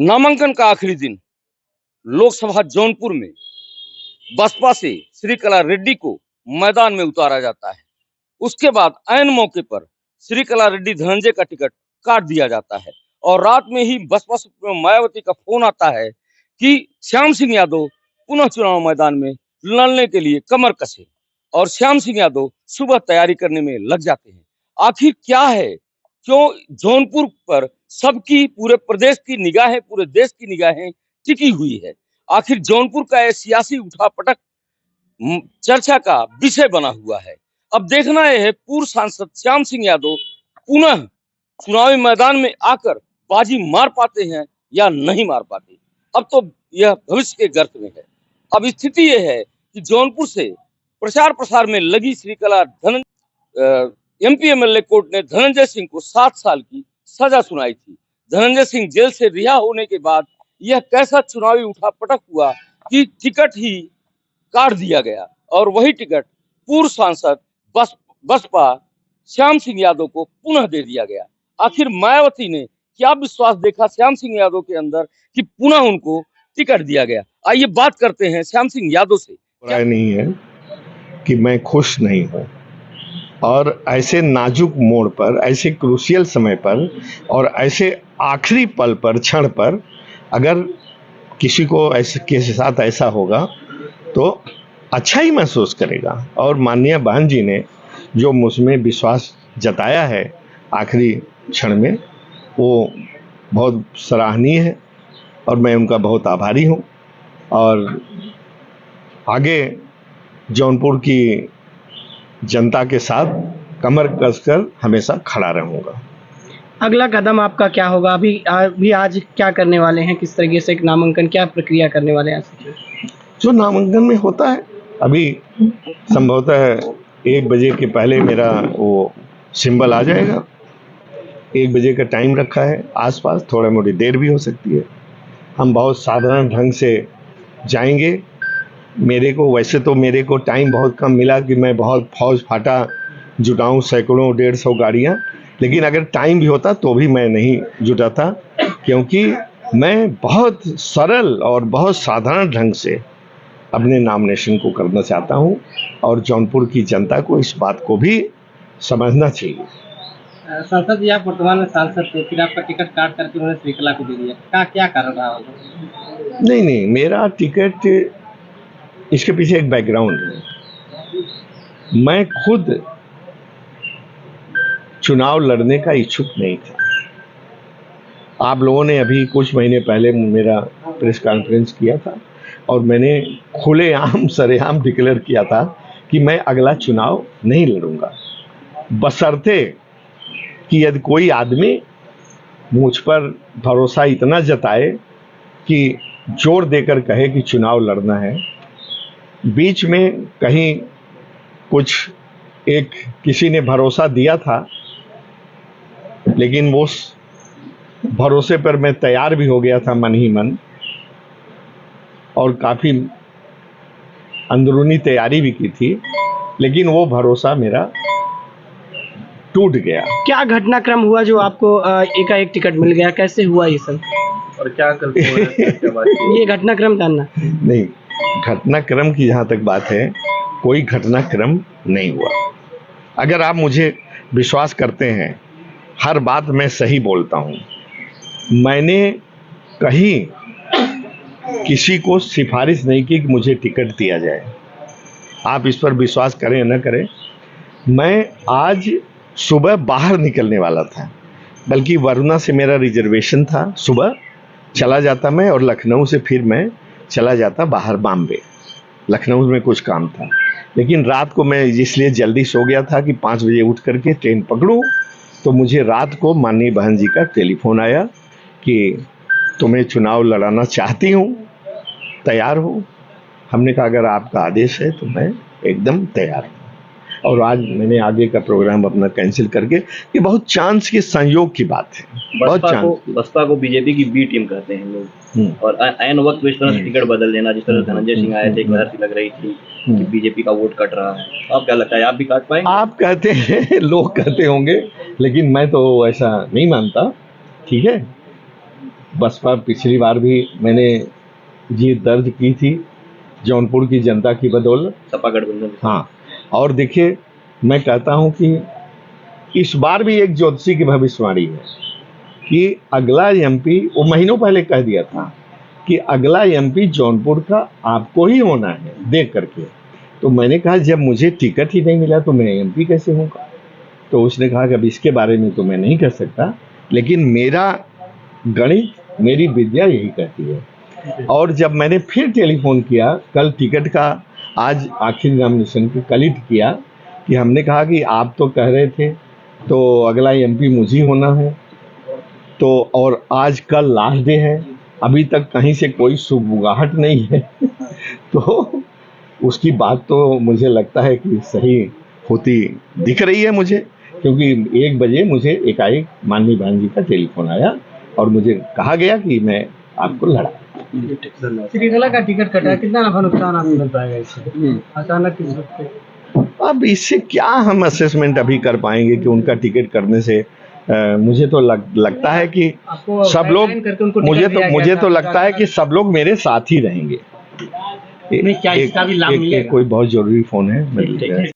नामांकन का आखिरी दिन लोकसभा जौनपुर में बसपा से श्रीकला रेड्डी को मैदान में उतारा जाता है। उसके बाद ऐन मौके पर श्रीकला रेड्डी धनंजय का टिकट काट दिया जाता है और रात में ही बसपा सुप्रीमो मायावती का फोन आता है कि श्याम सिंह यादव पुनः चुनाव मैदान में लड़ने के लिए कमर कसे और श्याम सिंह यादव सुबह तैयारी करने में लग जाते हैं। आखिर क्या है, क्यों जौनपुर पर सबकी, पूरे प्रदेश की निगाहें, पूरे देश की निगाहें टिकी हुई है? आखिर जौनपुर का यह सियासी उठापटक चर्चा का विषय बना हुआ है। अब देखना यह है पूर्व सांसद श्याम सिंह यादव पुनः चुनावी मैदान में आकर बाजी मार पाते हैं या नहीं मार पाते। अब तो यह भविष्य के गर्त में है। अब स्थिति यह है कि जौनपुर से प्रचार प्रसार में लगी श्रीकला एमपी एमएलए कोर्ट ने धनंजय सिंह को 7 साल की सजा सुनाई थी। धनंजय सिंह जेल से रिहा होने के बाद यह कैसा चुनावी उठापटक हुआ कि टिकट ही काट दिया गया और वही टिकट पूर्व सांसद बसपा श्याम सिंह यादव को पुनः दे दिया गया। आखिर मायावती ने क्या विश्वास देखा श्याम सिंह यादव के अंदर कि पुनः उनको टिकट दिया गया? आइए बात करते हैं श्याम सिंह यादव से। राय नहीं है कि मैं खुश नहीं हूँ, और ऐसे नाजुक मोड़ पर, ऐसे क्रूशियल समय पर और ऐसे आखिरी पल पर, क्षण पर अगर किसी को ऐसे के साथ ऐसा होगा तो अच्छा ही महसूस करेगा। और माननीय बहन जी ने जो मुझमें विश्वास जताया है आखिरी क्षण में, वो बहुत सराहनीय है और मैं उनका बहुत आभारी हूँ। और आगे जौनपुर की जनता के साथ कमर कसकर हमेशा खड़ा रहूँगा। अगला कदम आपका क्या होगा? अभी आज क्या करने वाले हैं? किस तरीके से एक नामांकन, क्या प्रक्रिया करने वाले हैं? जो नामांकन में होता है, अभी संभवतः 1 बजे के पहले मेरा वो सिंबल आ जाएगा। 1 बजे का टाइम रखा है, आसपास थोड़ा मोड़ी देर भी हो सकती है। हम बहुत साधारण ढंग से जाएंगे। वैसे तो मेरे को टाइम बहुत कम मिला कि मैं बहुत फौज फाटा जुटाऊं, सैकड़ों 150 गाड़ियां, लेकिन अगर टाइम भी होता तो भी मैं नहीं जुटाता, क्योंकि मैं बहुत सरल और बहुत साधारण ढंग से अपने नॉमिनेशन को करना चाहता हूं और जौनपुर की जनता को इस बात को भी समझना चाहिए। सांसद जी, आप वर्तमान में सांसद थे, फिर आपका टिकट काट करके उन्होंने श्रीकला को दे दिया, क्या कारण रहा होगा? नहीं, मेरा टिकट, इसके पीछे एक बैकग्राउंड है। मैं खुद चुनाव लड़ने का इच्छुक नहीं था। आप लोगों ने अभी कुछ महीने पहले मेरा प्रेस कॉन्फ्रेंस किया था और मैंने खुलेआम सरेआम डिक्लेयर किया था कि मैं अगला चुनाव नहीं लड़ूंगा, बशर्ते कि यदि कोई आदमी मुझ पर भरोसा इतना जताए कि जोर देकर कहे कि चुनाव लड़ना है। बीच में कहीं कुछ किसी ने भरोसा दिया था, लेकिन वो भरोसे पर मैं तैयार भी हो गया था मन ही मन, और काफ़ी अंदरूनी तैयारी भी की थी, लेकिन वो भरोसा मेरा टूट गया। क्या घटनाक्रम हुआ जो आपको एकाएक टिकट मिल गया? कैसे हुआ ये सब और क्या करते हैं? ये घटनाक्रम जानना। नहीं, घटनाक्रम की जहाँ तक बात है, कोई घटनाक्रम नहीं हुआ। अगर आप मुझे विश्वास करते हैं, हर बात मैं सही बोलता हूँ। मैंने कहीं किसी को सिफारिश नहीं की कि मुझे टिकट दिया जाए। आप इस पर विश्वास करें या न करें, मैं आज सुबह बाहर निकलने वाला था, बल्कि वरुणा से मेरा रिजर्वेशन था। सुबह चला जाता मैं और लखनऊ से फिर मैं चला जाता बाहर बॉम्बे। लखनऊ में कुछ काम था, लेकिन रात को मैं इसलिए जल्दी सो गया था कि 5 बजे उठ करके ट्रेन पकड़ूं। तो मुझे रात को माननीय बहन जी का टेलीफोन आया कि तुम्हें चुनाव लड़ाना चाहती हूँ, तैयार हो? हमने कहा अगर आपका आदेश है तो मैं एकदम तैयार हूँ। और आज मैंने आगे का प्रोग्राम अपना कैंसिल करके, ये बहुत चांस के संयोग की बात है। बसपा को बीजेपी की बी टीम कहते हैं लोग, और ऐन वक्त इस तरह से टिकट बदल देना, जिस तरह धनंजय सिंह आए थे, एक लहर सी लग रही थी कि बीजेपी का वोट कट रहा है। आप क्या लगता है, आप भी काट पाएंगे? आप कहते हैं, लोग कहते होंगे, लेकिन मैं तो ऐसा नहीं मानता। ठीक है, बसपा पिछली बार भी मैंने जीत दर्ज की थी जौनपुर की जनता की बदौलत। सपा गठबंधन। हाँ, और देखिए मैं कहता हूं कि इस बार भी एक ज्योतिषी की भविष्यवाणी है कि अगला एमपी, वो महीनों पहले कह दिया था कि अगला एमपी जौनपुर का आपको ही होना है देख करके। तो मैंने कहा जब मुझे टिकट ही नहीं मिला तो मैं एमपी कैसे होऊंगा? तो उसने कहा कि अब इसके बारे में तो मैं नहीं कह सकता, लेकिन मेरा गणित, मेरी विद्या यही कहती है। और जब मैंने फिर टेलीफोन किया कल टिकट का, आज आखिर नॉमिनेशन की कलिट किया कि हमने कहा कि आप तो कह रहे थे तो अगला एमपी मुझे ही होना है, तो और आज कल लास्ट डे है, अभी तक कहीं से कोई सुगबुगाहट नहीं है तो उसकी बात तो मुझे लगता है कि सही होती दिख रही है मुझे, क्योंकि 1 बजे मुझे एकाएक माननीय बहन जी का टेलीफोन आया और मुझे कहा गया कि मैं आपको लड़ा। श्रीकला का टिकट कटा, कितना नफा नुकसान आपको मिल पाएगा इससे अचानक किस वक्त पे? अब इससे क्या हम असेसमेंट अभी कर पाएंगे कि उनका टिकट करने से मुझे तो लगता है कि सब लोग, मुझे तो लगता है कि सब लोग मेरे साथ ही रहेंगे। क्या इसका भी लाभ मिलेगा? कोई बहुत जरूरी फोन है।